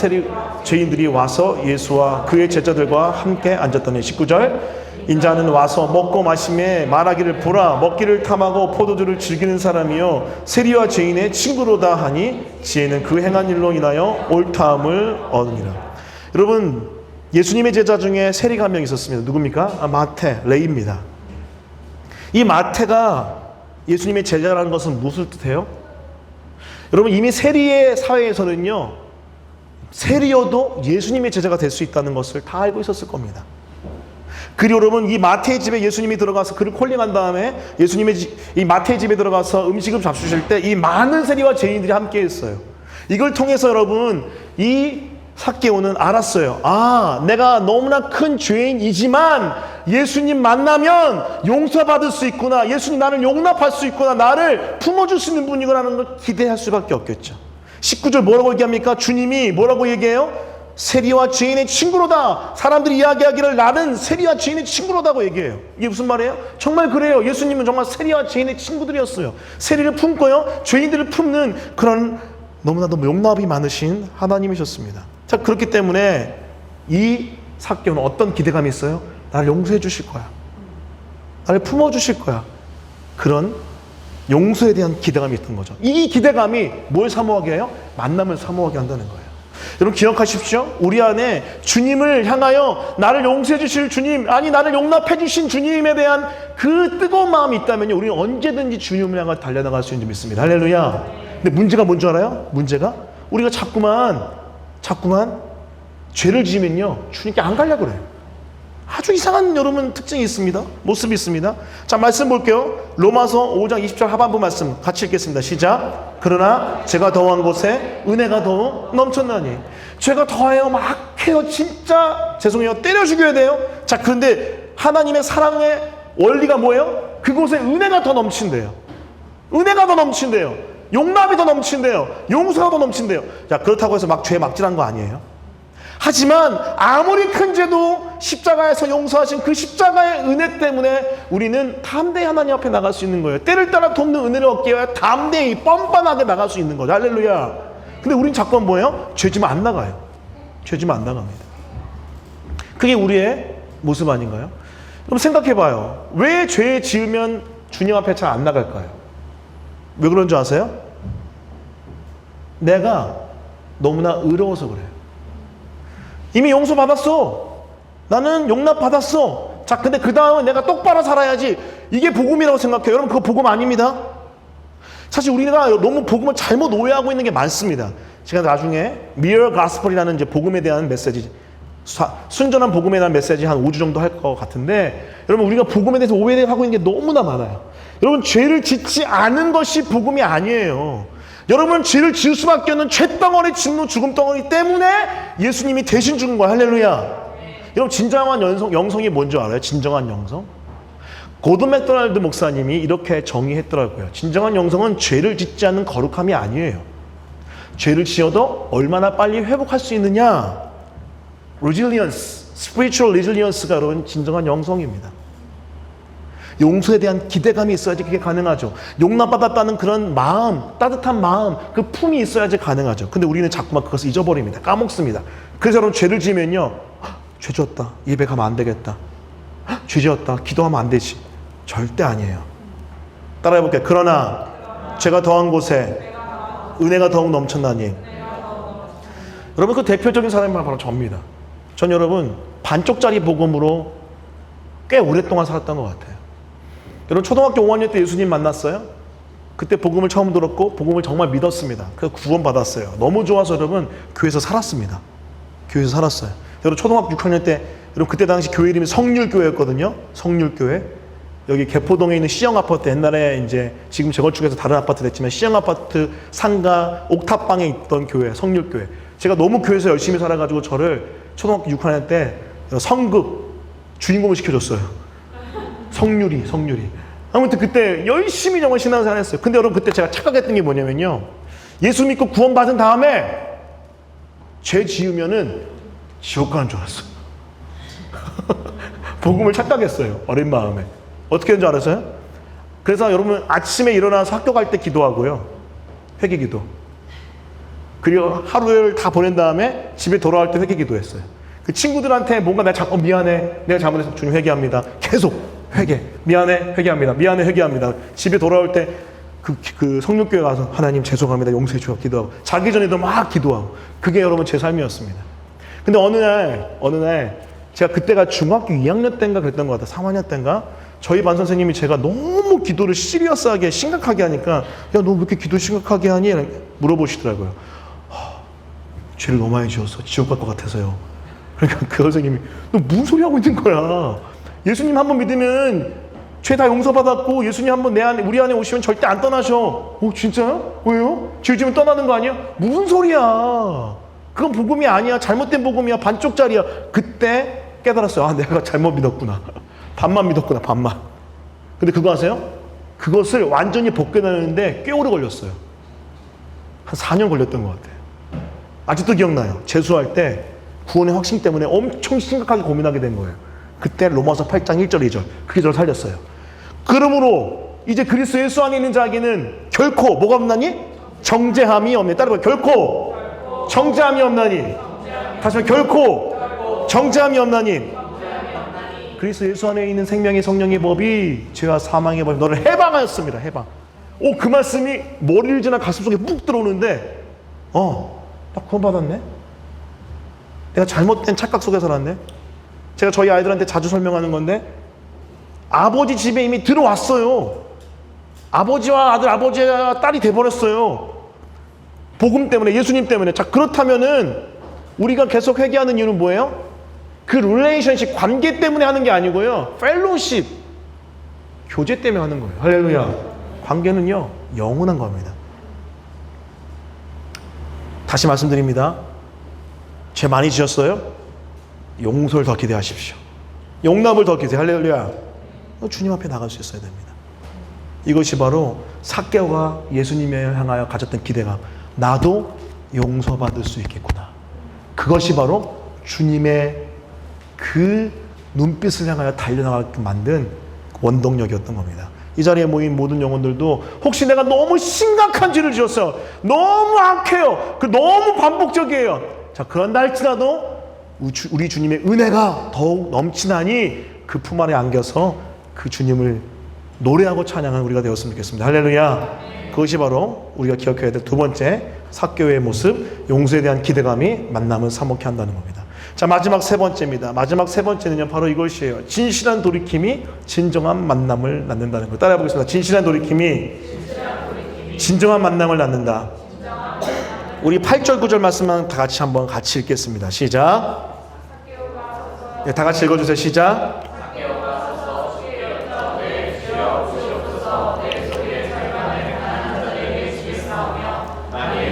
Speaker 1: 죄인들이 와서 예수와 그의 제자들과 함께 앉았더니 19절. 인자는 와서 먹고 마시며 말하기를 보라, 먹기를 탐하고 포도주를 즐기는 사람이요 세리와 죄인의 친구로다 하니 지혜는 그 행한 일로 인하여 옳다함을 얻으니라. 여러분, 예수님의 제자 중에 세리가 한 명 있었습니다. 누굽니까? 마태, 레위입니다. 이 마태가 예수님의 제자라는 것은 무엇을 뜻해요? 여러분, 이미 세리의 사회에서는요, 세리여도 예수님의 제자가 될 수 있다는 것을 다 알고 있었을 겁니다. 그리고 여러분, 이 마태의 집에 예수님이 들어가서 그를 콜링한 다음에 이 마태의 집에 들어가서 음식을 잡수실 때 이 많은 세리와 죄인들이 함께 했어요. 이걸 통해서 여러분, 이 삭개오는 알았어요. 아, 내가 너무나 큰 죄인이지만 예수님 만나면 용서받을 수 있구나. 예수님 나를 용납할 수 있구나. 나를 품어줄 수 있는 분이구나라는 걸 기대할 수밖에 없겠죠. 19절 뭐라고 얘기합니까? 주님이 뭐라고 얘기해요? 세리와 죄인의 친구로다. 사람들이 이야기하기를 나는 세리와 죄인의 친구로다고 얘기해요. 이게 무슨 말이에요? 정말 그래요. 예수님은 정말 세리와 죄인의 친구들이었어요. 세리를 품고요, 죄인들을 품는 그런 너무나도 용납이 많으신 하나님이셨습니다. 자, 그렇기 때문에 이 삭개오는 어떤 기대감이 있어요? 나를 용서해 주실 거야. 나를 품어주실 거야. 그런 용서에 대한 기대감이 있던 거죠. 이 기대감이 뭘 사모하게 해요? 만남을 사모하게 한다는 거예요. 여러분, 기억하십시오. 우리 안에 주님을 향하여 나를 용서해 주실 주님, 아니 나를 용납해 주신 주님에 대한 그 뜨거운 마음이 있다면요, 우리는 언제든지 주님을 향해 달려나갈 수 있는 줄 믿습니다. 할렐루야. 근데 문제가 뭔 줄 알아요? 문제가 우리가 자꾸만 죄를 지으면요 주님께 안 가려고 그래요. 아주 이상한 여러분 특징이 있습니다. 모습이 있습니다. 자, 말씀 볼게요. 로마서 5장 20절 하반부 말씀 같이 읽겠습니다. 시작. 그러나 제가 더한 곳에 은혜가 더욱 넘쳤나니. 죄가 더해요. 막 해요. 진짜 죄송해요. 때려 죽여야 돼요. 자, 그런데 하나님의 사랑의 원리가 뭐예요? 그곳에 은혜가 더 넘친대요. 은혜가 더 넘친대요. 용납이 더 넘친대요. 용서가 더 넘친대요. 자, 그렇다고 해서 막 죄 막질한 거 아니에요. 하지만 아무리 큰 죄도 십자가에서 용서하신 그 십자가의 은혜 때문에 우리는 담대히 하나님 앞에 나갈 수 있는 거예요. 때를 따라 돕는 은혜를 얻기 위해 담대히 뻔뻔하게 나갈 수 있는 거죠. 할렐루야. 근데 우린 자꾸 뭐예요? 죄지면 안 나가요. 죄지면 안 나갑니다. 그게 우리의 모습 아닌가요? 그럼 생각해봐요. 왜 죄 지으면 주님 앞에 잘 안 나갈까요? 왜 그런 줄 아세요? 내가 너무나 의로워서 그래요. 이미 용서받았어. 나는 용납받았어. 자, 근데 그 다음은 내가 똑바로 살아야지. 이게 복음이라고 생각해요. 여러분, 그거 복음 아닙니다. 사실 우리가 너무 복음을 잘못 오해하고 있는 게 많습니다. 제가 나중에 Mere Gospel이라는 이제 복음에 대한 메시지, 순전한 복음에 대한 메시지 한 5주 정도 할 것 같은데, 여러분, 우리가 복음에 대해서 오해하고 있는 게 너무나 많아요. 여러분, 죄를 짓지 않은 것이 복음이 아니에요. 여러분, 죄를 지을 수밖에 없는 죄덩어리, 진노, 죽음 덩어리 때문에 예수님이 대신 죽은 거야. 할렐루야. 여러분, 진정한 영성이 뭔지 알아요? 진정한 영성? 고든 맥도날드 목사님이 이렇게 정의했더라고요. 진정한 영성은 죄를 짓지 않는 거룩함이 아니에요. 죄를 지어도 얼마나 빨리 회복할 수 있느냐. resilience, spiritual resilience가 여러분 진정한 영성입니다. 용서에 대한 기대감이 있어야지 그게 가능하죠. 용납받았다는 그런 마음, 따뜻한 마음, 그 품이 있어야지 가능하죠. 근데 우리는 자꾸만 그것을 잊어버립니다. 까먹습니다. 그래서 여러분, 죄를 지으면요, 죄 지었다, 예배 가면 안 되겠다, 죄 지었다, 기도하면 안 되지. 절대 아니에요. 따라해볼게요. 그러나 죄가 더한 곳에 은혜가 더욱 넘쳤나니. 여러분 그 대표적인 사람이 바로 저입니다. 전 여러분 반쪽짜리 복음으로 꽤 오랫동안 살았던 것 같아요. 여러분 초등학교 5학년 때 예수님 만났어요? 그때 복음을 처음 들었고 복음을 정말 믿었습니다. 그래서 구원 받았어요. 너무 좋아서 여러분 교회에서 살았습니다. 교회에서 살았어요. 여러분 초등학교 6학년 때 여러분 그때 당시 교회 이름이 성률교회였거든요. 성률교회. 여기 개포동에 있는 시영아파트, 옛날에 이제 지금 재건축해서 다른 아파트 됐지만 시영아파트 상가 옥탑방에 있던 교회, 성률교회. 제가 너무 교회에서 열심히 살아가지고 저를 초등학교 6학년 때 성극 주인공을 시켜줬어요. 성률이. 아무튼 그때 열심히 정말 신앙생활 했어요. 근데 여러분 그때 제가 착각했던 게 뭐냐면요. 예수 믿고 구원 받은 다음에 죄 지으면은 지옥 가는 줄 알았어요. 복음을 착각했어요. 어린 마음에. 어떻게 된 줄 알았어요? 그래서 여러분 아침에 일어나서 학교 갈 때 기도하고요. 회개 기도. 그리고 하루를 다 보낸 다음에 집에 돌아올 때 회개 기도했어요. 그 친구들한테 뭔가 내가 자꾸 미안해. 내가 잘못해서 주님 회개합니다. 계속 회개. 미안해. 회개합니다. 미안해. 회개합니다. 집에 돌아올 때 그 성육교회 가서 하나님 죄송합니다. 용서해 주어 기도하고 자기 전에도 막 기도하고 그게 여러분 제 삶이었습니다. 근데 어느 날 제가 그때가 중학교 2학년 때인가 그랬던 것 같아요. 3학년 때인가 저희 반 선생님이 제가 너무 기도를 시리어스하게 심각하게 하니까 야 너 왜 이렇게 기도 심각하게 하니? 물어보시더라고요. 죄를 너무 많이 지었어. 지옥 갈 것 같아서요. 그러니까 그 선생님이 너 무슨 소리 하고 있는 거야. 예수님 한번 믿으면 죄 다 용서받았고 예수님 한번 우리 안에 오시면 절대 안 떠나셔. 진짜요? 왜요? 죄 지으면 떠나는 거 아니야? 무슨 소리야. 그건 복음이 아니야. 잘못된 복음이야. 반쪽짜리야. 그때 깨달았어요. 내가 잘못 믿었구나. 반만 믿었구나. 반만. 근데 그거 아세요? 그것을 완전히 벗겨내는데 꽤 오래 걸렸어요. 한 4년 걸렸던 것 같아요. 아직도 기억나요. 재수할 때 구원의 확신 때문에 엄청 심각하게 고민하게 된 거예요. 그때 로마서 8장 1절 2절 그게 저를 살렸어요. 그러므로 이제 그리스도 예수 안에 있는 자에게는 결코 뭐가 없나니? 정죄함이 없네. 따라해봐요. 결코 정죄함이 없나니. 다시 한번 결코 정죄함이 없나니. 그리스도 예수 안에 있는 생명의 성령의 법이 죄와 사망의 법이 너를 해방하였습니다. 해방. 그 말씀이 머리를 지나 가슴속에 묵 들어오는데 나 구원받았네? 내가 잘못된 착각 속에 살았네? 제가 저희 아이들한테 자주 설명하는 건데 아버지 집에 이미 들어왔어요. 아버지와 아들, 아버지와 딸이 돼버렸어요. 복음 때문에, 예수님 때문에. 자, 그렇다면은 우리가 계속 회개하는 이유는 뭐예요? 그 릴레이션십, 관계 때문에 하는 게 아니고요. 펠로십, 교제 때문에 하는 거예요. 할렐루야. 관계는요, 영원한 겁니다. 다시 말씀드립니다. 죄 많이 지었어요? 용서를 더 기대하십시오. 용납을 더 기대해. 할렐루야. 주님 앞에 나갈 수 있어야 됩니다. 이것이 바로 삭개오가 예수님을 향하여 가졌던 기대감. 나도 용서받을 수 있겠구나. 그것이 바로 주님의 그 눈빛을 향하여 달려나가게 만든 원동력이었던 겁니다. 이 자리에 모인 모든 영혼들도 혹시 내가 너무 심각한 죄를 지었어요. 너무 악해요. 너무 반복적이에요. 자, 그런다 할지라도 우리 주님의 은혜가 더욱 넘치나니 그 품 안에 안겨서 그 주님을 노래하고 찬양하는 우리가 되었으면 좋겠습니다. 할렐루야. 그것이 바로 우리가 기억해야 될 두 번째 삭개오의 모습, 용서에 대한 기대감이 만남을 사목해 한다는 겁니다. 자, 마지막 세 번째입니다. 마지막 세 번째는요, 바로 이것이에요. 진실한 돌이킴이 진정한 만남을 낳는다는 거. 따라해 보겠습니다. 진실한 돌이킴이 진정한 만남을 낳는다. 우리 8절 9절 말씀만 다 같이 한번 같이 읽겠습니다. 시작. 네, 다 같이 읽어주세요. 시작.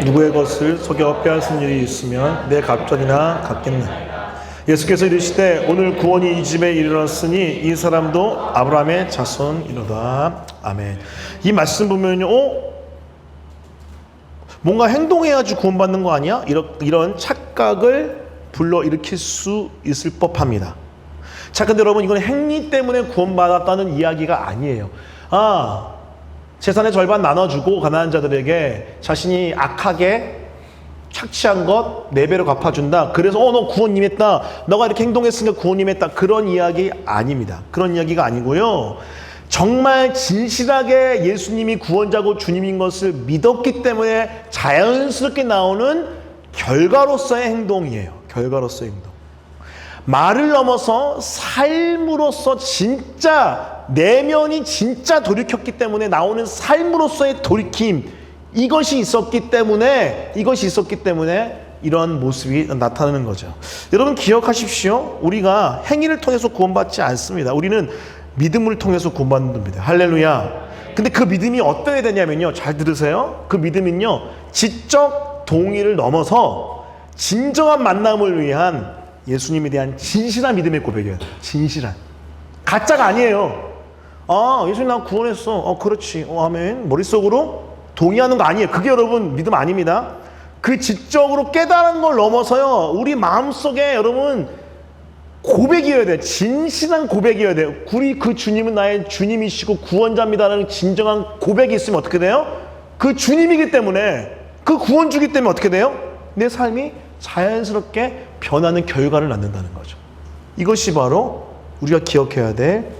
Speaker 1: 누구의 것을 속여 빼앗은 일이 있으면 내 갑절이나 갖겠나. 예수께서 이르시되 오늘 구원이 이 집에 이르렀으니 이 사람도 아브라함의 자손이로다. 아멘. 이 말씀 보면요, 뭔가 행동해야지 구원받는 거 아니야? 이런 착각을 불러일으킬 수 있을 법합니다. 자, 근데 여러분, 이건 행위 때문에 구원받았다는 이야기가 아니에요. 재산의 절반 나눠주고 가난한 자들에게 자신이 악하게 착취한 것 4배로 갚아준다. 그래서 너 구원 임했다. 너가 이렇게 행동했으니까 구원 임했다. 그런 이야기 아닙니다. 그런 이야기가 아니고요. 정말 진실하게 예수님이 구원자고 주님인 것을 믿었기 때문에 자연스럽게 나오는 결과로서의 행동이에요. 결과로서의 행동. 말을 넘어서 삶으로서 진짜 내면이 진짜 돌이켰기 때문에 나오는 삶으로서의 돌이킴, 이것이 있었기 때문에 이런 모습이 나타나는 거죠. 여러분 기억하십시오. 우리가 행위를 통해서 구원받지 않습니다. 우리는 믿음을 통해서 구원받는 겁니다. 할렐루야. 근데 그 믿음이 어떠해야 되냐면요, 잘 들으세요. 그 믿음은요, 지적 동의를 넘어서 진정한 만남을 위한 예수님에 대한 진실한 믿음의 고백이에요. 진실한. 가짜가 아니에요. 아, 예수님 나 구원했어. 그렇지. 아멘. 머릿속으로 동의하는 거 아니에요. 그게 여러분 믿음 아닙니다. 그 지적으로 깨달은 걸 넘어서요, 우리 마음속에 여러분 고백이어야 돼요. 진실한 고백이어야 돼요. 우리 그 주님은 나의 주님이시고 구원자입니다라는 진정한 고백이 있으면 어떻게 돼요? 그 주님이기 때문에, 그 구원주기 때문에 어떻게 돼요? 내 삶이 자연스럽게 변하는 결과를 낳는다는 거죠. 이것이 바로 우리가 기억해야 될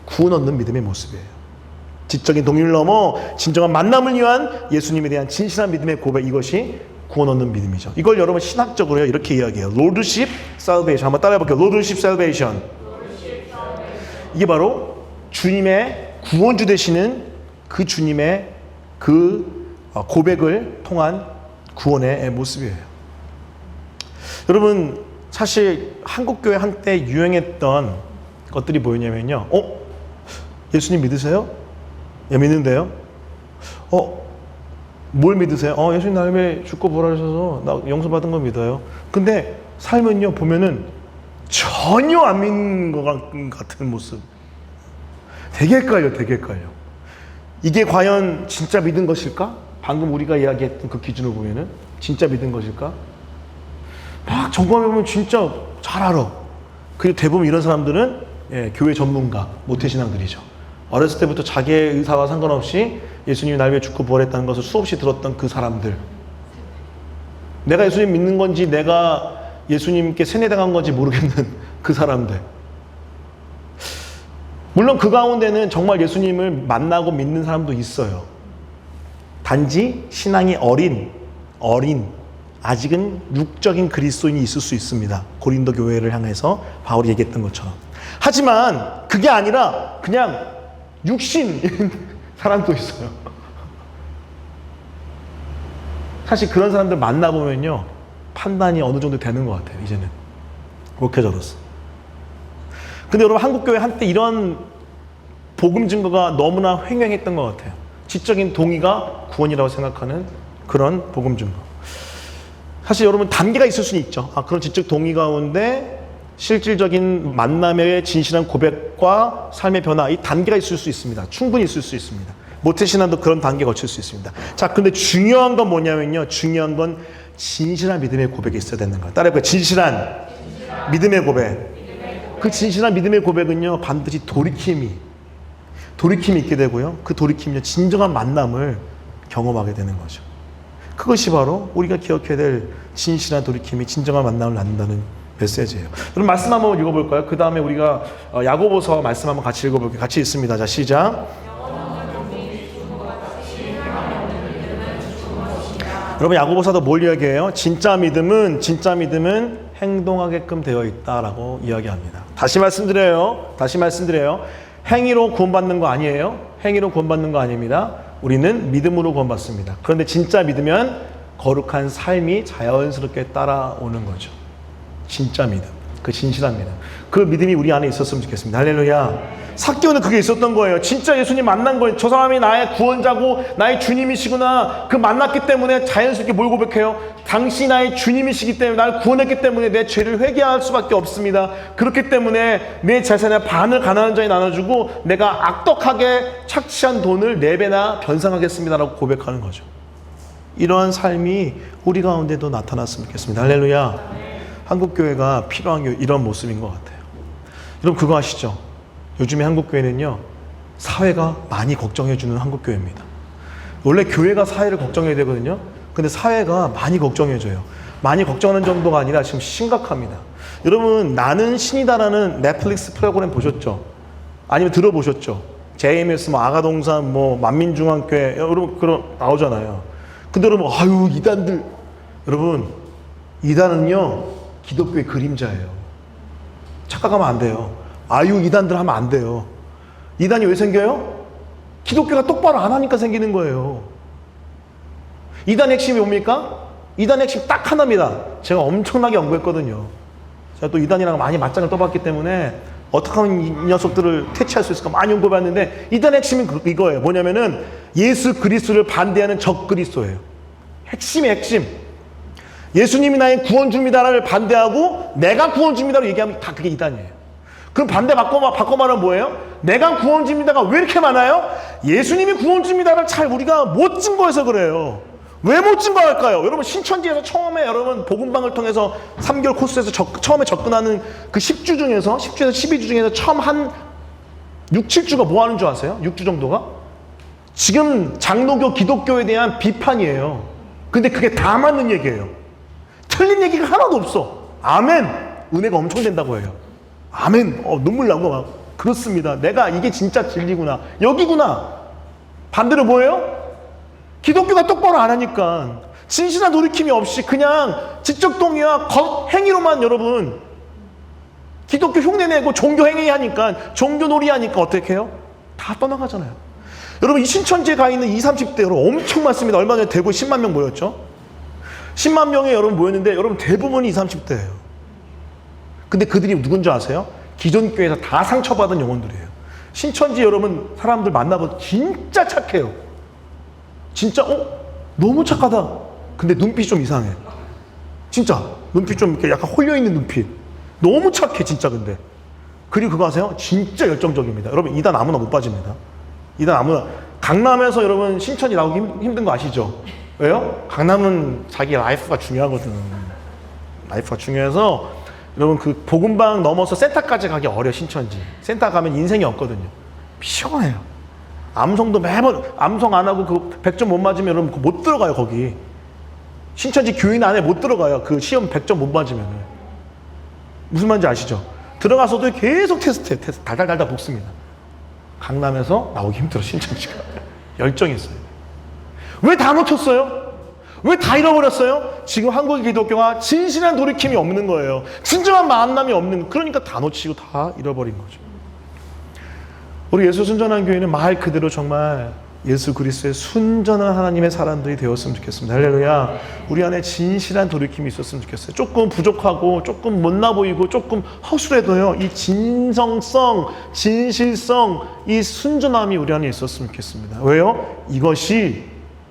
Speaker 1: 구원 얻는 믿음의 모습이에요. 지적인 동의를 넘어 진정한 만남을 위한 예수님에 대한 진실한 믿음의 고백, 이것이 구원 얻는 믿음이죠. 이걸 여러분 신학적으로 이렇게 이야기해요. Lordship Salvation. 한번 따라해 볼게요. Lordship Salvation. 이게 바로 주님의 구원주 되시는 그 주님의 그 고백을 통한 구원의 모습이에요. 여러분 사실 한국교회 한때 유행했던 것들이 뭐였냐면요, 예수님 믿으세요? 예, 믿는데요. 뭘 믿으세요? 예수님 나를 죽고 부활하셔서 나 용서받은 거 믿어요. 근데 삶은요, 보면은 전혀 안 믿는 것 같은 모습. 되게 헷갈려. 이게 과연 진짜 믿은 것일까? 방금 우리가 이야기했던 그 기준으로 보면은 진짜 믿은 것일까? 막 점검해보면 진짜 잘 알아. 그리고 대부분 이런 사람들은 교회 전문가, 모태신앙들이죠. 어렸을 때부터 자기의 의사와 상관없이 예수님이 날 위해 죽고 부활했다는 것을 수없이 들었던 그 사람들. 내가 예수님 믿는 건지 내가 예수님께 세뇌당한 건지 모르겠는 그 사람들. 물론 그 가운데는 정말 예수님을 만나고 믿는 사람도 있어요. 단지 신앙이 어린 아직은 육적인 그리스도인이 있을 수 있습니다. 고린도 교회를 향해서 바울이 얘기했던 것처럼. 하지만 그게 아니라 그냥 육신인 사람도 있어요. 사실 그런 사람들 만나보면요, 판단이 어느 정도 되는 것 같아요. 이제는 목회자로서. 근데 여러분 한국교회 한때 이런 복음 증거가 너무나 횡행했던 것 같아요. 지적인 동의가 구원이라고 생각하는 그런 복음 증거. 사실 여러분 단계가 있을 수는 있죠. 그런 지적 동의 가운데 실질적인 만남의 진실한 고백과 삶의 변화, 이 단계가 있을 수 있습니다. 충분히 있을 수 있습니다. 모태신앙도 그런 단계 거칠 수 있습니다. 자, 근데 중요한 건 뭐냐면요, 중요한 건 진실한 믿음의 고백이 있어야 되는 거예요. 따라해볼까요? 진실한 믿음의 고백. 그 진실한 믿음의 고백은요, 반드시 돌이킴이 있게 되고요, 그 돌이킴이 진정한 만남을 경험하게 되는 거죠. 그것이 바로 우리가 기억해야 될 진실한 돌이킴이 진정한 만남을 낳는다는 메시지예요. 그럼 말씀 한번 읽어볼까요? 그 다음에 우리가 야고보서 말씀 한번 같이 읽어볼게요. 같이 읽습니다. 자, 시작. 여러분 야고보서도 뭘 이야기해요? 진짜 믿음은 행동하게끔 되어 있다라고 이야기합니다. 다시 말씀드려요. 행위로 구원받는 거 아니에요. 행위로 구원받는 거 아닙니다. 우리는 믿음으로 구원받습니다. 그런데 진짜 믿으면 거룩한 삶이 자연스럽게 따라오는 거죠. 진짜 믿음, 그 진실한 믿음, 그 믿음이 우리 안에 있었으면 좋겠습니다. 할렐루야. 삭개오는 그게 있었던 거예요. 진짜 예수님 만난 거예요. 저 사람이 나의 구원자고 나의 주님이시구나. 그 만났기 때문에 자연스럽게 뭘 고백해요? 당신이 나의 주님이시기 때문에 나를 구원했기 때문에 내 죄를 회개할 수밖에 없습니다. 그렇기 때문에 내 재산의 반을 가난한 자에 나눠주고 내가 악독하게 착취한 돈을 4배나 변상하겠습니다라고 고백하는 거죠. 이러한 삶이 우리 가운데도 나타났으면 좋겠습니다. 할렐루야. 한국교회가 필요한 게 이런 모습인 것 같아요. 여러분 그거 아시죠? 요즘에 한국교회는요, 사회가 많이 걱정해주는 한국교회입니다. 원래 교회가 사회를 걱정해야 되거든요. 근데 사회가 많이 걱정해줘요. 많이 걱정하는 정도가 아니라 지금 심각합니다. 여러분 나는 신이다라는 넷플릭스 프로그램 보셨죠? 아니면 들어보셨죠? JMS 뭐 아가동산 뭐 만민중앙교회 여러분 그런 나오잖아요. 근데 여러분 아유 이단들 여러분 이단은요 기독교의 그림자예요. 착각하면 안 돼요. 아유 이단들 하면 안 돼요. 이단이 왜 생겨요? 기독교가 똑바로 안 하니까 생기는 거예요. 이단의 핵심이 뭡니까? 이단의 핵심 딱 하나입니다. 제가 엄청나게 연구했거든요. 제가 또 이단이랑 많이 맞짱을 떠봤기 때문에 어떻게 하면 이 녀석들을 퇴치할 수 있을까 많이 연구해봤는데 이단의 핵심은 이거예요. 뭐냐면은 예수 그리스도를 반대하는 적 그리스도예요. 핵심의 핵심. 예수님이 나의 구원주입니다를 반대하고 내가 구원주입니다로 얘기하면 다 그게 이단이에요. 그럼 반대 바꿔 말하면 뭐예요? 내가 구원주입니다가 왜 이렇게 많아요? 예수님이 구원주입니다를 잘 우리가 못 증거해서 그래요. 왜 못 증거할까요? 여러분 신천지에서 처음에 여러분 복음방을 통해서 3개월 코스에서 처음에 접근하는 그 10주 중에서 10주에서 12주 중에서 처음 한 6, 7주가 뭐 하는 줄 아세요? 6주 정도가? 지금 장로교 기독교에 대한 비판이에요. 근데 그게 다 맞는 얘기예요. 틀린 얘기가 하나도 없어. 아멘. 은혜가 엄청 된다고 해요. 아멘. 눈물 나고 막 그렇습니다. 내가 이게 진짜 진리구나. 여기구나. 반대로 뭐예요? 기독교가 똑바로 안 하니까 진실한 돌이킴이 없이 그냥 지적 동의와 행위로만 여러분 기독교 흉내내고 종교 행위 하니까 종교 놀이 하니까 어떻게 해요? 다 떠나가잖아요. 여러분 이 신천지에 가 있는 20, 30대 여러분 엄청 많습니다. 얼마 전에 대구에 10만 명 모였죠? 10만 명이 여러분 모였는데 여러분 대부분이 20, 30대예요. 근데 그들이 누군지 아세요? 기존 교회에서 다 상처받은 영혼들이에요. 신천지 여러분 사람들 만나보면 진짜 착해요. 진짜 너무 착하다. 근데 눈빛이 좀 이상해. 진짜 눈빛 좀 이렇게 약간 홀려있는 눈빛. 너무 착해 진짜. 근데 그리고 그거 아세요? 진짜 열정적입니다. 여러분 이단 아무나 못 빠집니다. 이단 아무나. 강남에서 여러분 신천지 나오기 힘든 거 아시죠? 왜요? 강남은 자기 라이프가 중요하거든. 라이프가 중요해서 여러분 그 복음방 넘어서 센터까지 가기 어려. 신천지 센터 가면 인생이 없거든요. 피곤해요. 암송도 매번 암송 안 하고 그 100점 못 맞으면 여러분 못 들어가요. 거기 신천지 교인 안에 못 들어가요. 그 시험 100점 못 맞으면. 무슨 말인지 아시죠? 들어가서도 계속 테스트 달달달달 볶습니다. 강남에서 나오기 힘들어. 신천지가 열정이 있어요. 왜 다 놓쳤어요? 왜 다 잃어버렸어요? 지금 한국의 기독교가 진실한 돌이킴이 없는 거예요. 진정한 만남이 없는. 그러니까 다 놓치고 다 잃어버린 거죠. 우리 예수 순전한 교회는 말 그대로 정말 예수 그리스도의 순전한 하나님의 사람들이 되었으면 좋겠습니다. 할렐루야. 우리 안에 진실한 돌이킴이 있었으면 좋겠어요. 조금 부족하고 조금 못나 보이고 조금 허술해도요. 이 진성성, 진실성, 이 순전함이 우리 안에 있었으면 좋겠습니다. 왜요? 이것이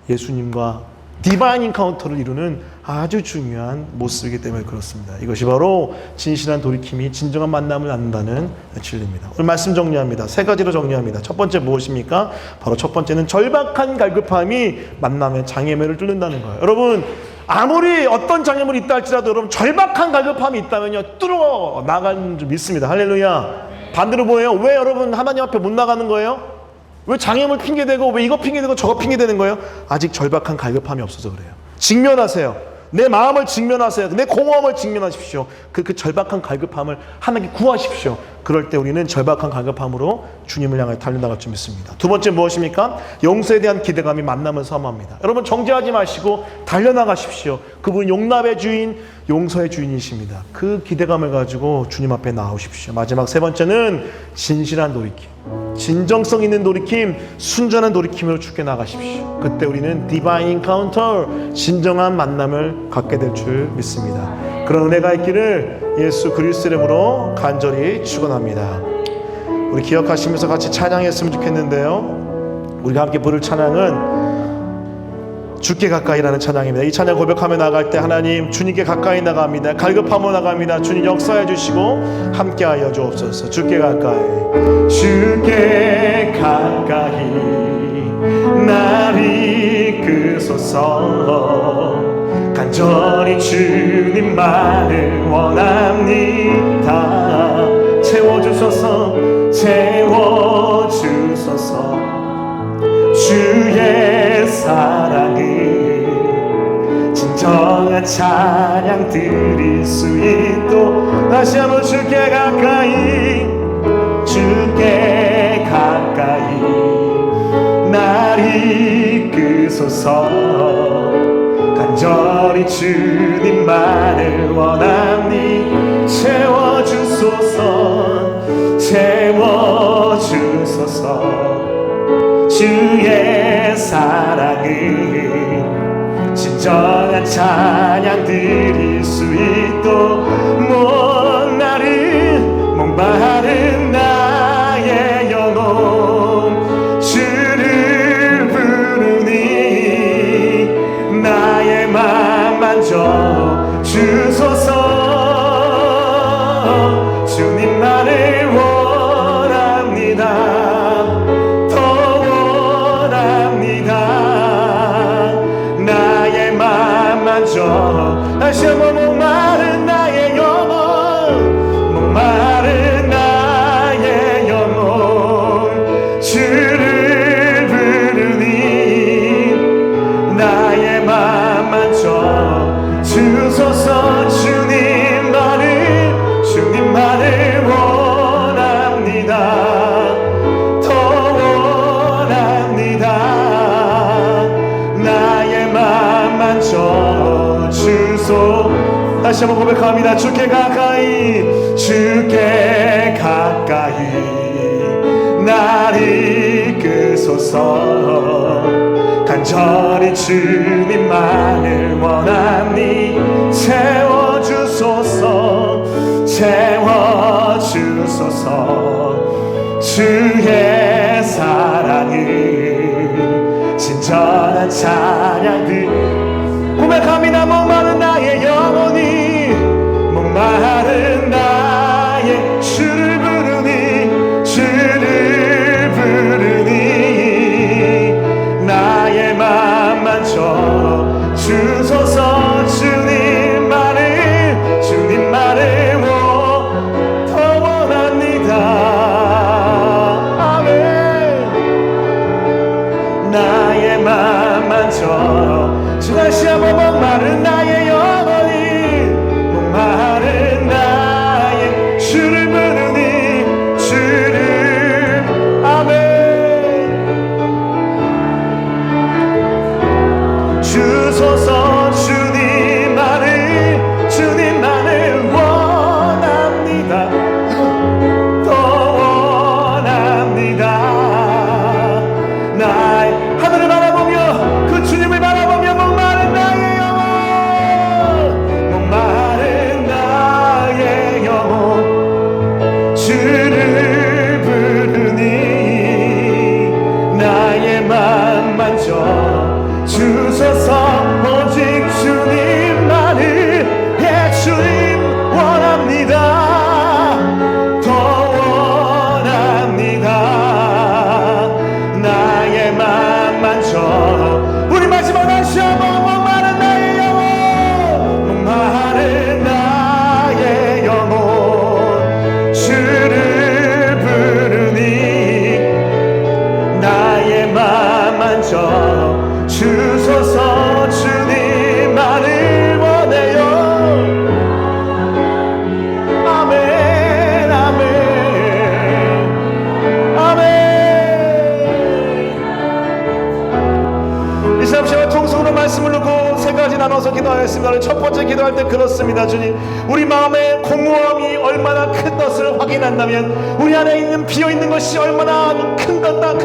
Speaker 1: 예수님과 디바인 인카운터를 이루는 아주 중요한 모습이기 때문에 그렇습니다. 이것이 바로 진실한 돌이킴이 진정한 만남을 낳는다는 진리입니다. 오늘 말씀 정리합니다. 세 가지로 정리합니다. 첫 번째 무엇입니까? 바로 첫 번째는 절박한 갈급함이 만남의 장애물을 뚫는다는 거예요. 여러분 아무리 어떤 장애물이 있다 할지라도 여러분 절박한 갈급함이 있다면요 뚫어 나가는 줄 믿습니다. 할렐루야. 반대로 뭐예요? 왜 여러분 하나님 앞에 못 나가는 거예요? 왜 장애물 핑계대고 왜 이거 핑계대고 저거 핑계대는 거예요? 아직 절박한 갈급함이 없어서 그래요. 직면하세요. 내 마음을 직면하세요. 내 공허함을 직면하십시오. 그 절박한 갈급함을 하나님께 구하십시오. 그럴 때 우리는 절박한 갈급함으로 주님을 향해 달려나갈 줄 믿습니다. 두 번째 무엇입니까? 용서에 대한 기대감이 만남을 선호합니다. 여러분 정죄하지 마시고 달려나가십시오. 그분은 용납의 주인, 용서의 주인이십니다. 그 기대감을 가지고 주님 앞에 나오십시오. 마지막 세 번째는 진실한 돌이킴. 진정성 있는 돌이킴, 순전한 돌이킴으로 주께 나가십시오. 그때 우리는 디바인 인카운터, 진정한 만남을 갖게 될 줄 믿습니다. 그런 은혜가 있기를 예수 그리스도 이름으로 간절히 축원합니다. 우리 기억하시면서 같이 찬양했으면 좋겠는데요. 우리가 함께 부를 찬양은 주께 가까이라는 찬양입니다. 이 찬양 고백하며 나갈 때 하나님 주님께 가까이 나갑니다. 갈급하며 나갑니다. 주님 역사해 주시고 함께하여 주옵소서. 주께 가까이, 주께 가까이 날 이끄소서. 간절히 주님만을 원합니다. 채워주소서, 채워주소서. 주의 사랑을 진정한 찬양 드릴 수 있도록 다시 한번 주께 가까이, 주께 가까이 이끄소서. 간절히 주님만을 원합니 채워주소서. 채워주소서. 주의 사랑은 진정한 찬양 드릴 수 있도록 목마른 나의 영혼 주를 부르니 나의 맘 만져 주소서. 주님만을 원합니다. 더 원합니다. 나의 맘 만져. 다시 한번 목마른 나의 영혼, 목마른 나의 영혼 주를 부르니 나의 맘 만져 주소서. 주님만을 원합니다. 더 원합니다. 나의 맘 만져 주소. 다시 한번 고백합니다. 주께 가까이, 주께 가까이 날 이끄소서. 간절히 주님만을 원합니 채워주소서. 채워주소서. 주의 사랑은 진정한 찬양들 고백합니다. 목마른 나의 영혼이, 목마른 나의 주를 부르니, 주를 부르니 나의 맘 만져 주소서. 주님만을 더 원합니다. 아멘. 나의 맘 만져 주. 다시 한번 목마른 나의 영혼이, 목마른 나의 주를 부르니, 주를. 아멘. 주소서. 주님만을 원합니다. 더 원합니다. 나의 하늘을 바라보며, 그 주님을 바라보며 목마른 나의 영혼, 목마른 나의 영혼 주를 부르니 나의 맘 만져 주소서. 오직 주님만을, 주님 원합니다. 더 원합니다. 나의 맘 만져. 우리 마지막 다시 한번 목마른 나의 영혼, 목마른 나의 영혼 주를 부르니 나의 맘 만져 주소서. 주님만을 원해요. 통성으로 말씀을 놓고 세 가지 나눠서 기도하였습니다. 첫 번째 기도할 때 그렇습니다. 주님, 우리 마음의 공허함이 얼마나 큰 것을 확인한다면, 우리 안에 있는 비어있는 것이 얼마나 큰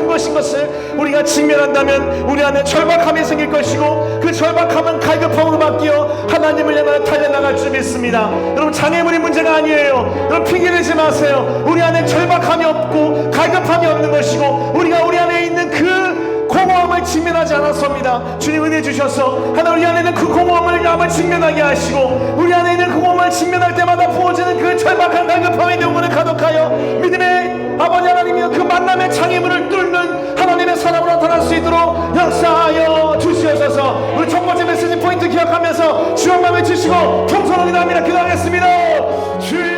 Speaker 1: 것인 것을 우리가 직면한다면 우리 안에 절박함이 생길 것이고, 그 절박함은 갈급함으로 바뀌어 하나님을 향하여 달려나갈 줄 믿습니다. 여러분, 장애물이 문제가 아니에요. 여러분, 핑계대지 마세요. 우리 안에 절박함이 없고 갈급함이 없는 것이고, 우리가 우리 안에 있는 그 공허함을 직면하지 않았습니다. 주님 은혜 주셔서 하나 우리 안에 있는 그 공허함을 한번 직면하게 하시고, 우리 안에 있는 그 공허함을 직면할 때마다 부어지는 그 절박한 갈급함의 영혼을 가득하여 믿음의 아버지 하나님이여, 그 만남의 장애물을 뚫는 하나님의 사랑으로 나타날 수 있도록 역사하여 주시옵소서. 우리 첫 번째 메시지 포인트 기억하면서 주여 마음에 주시고 통성으로 기도합니다. 기도하겠습니다. 주여.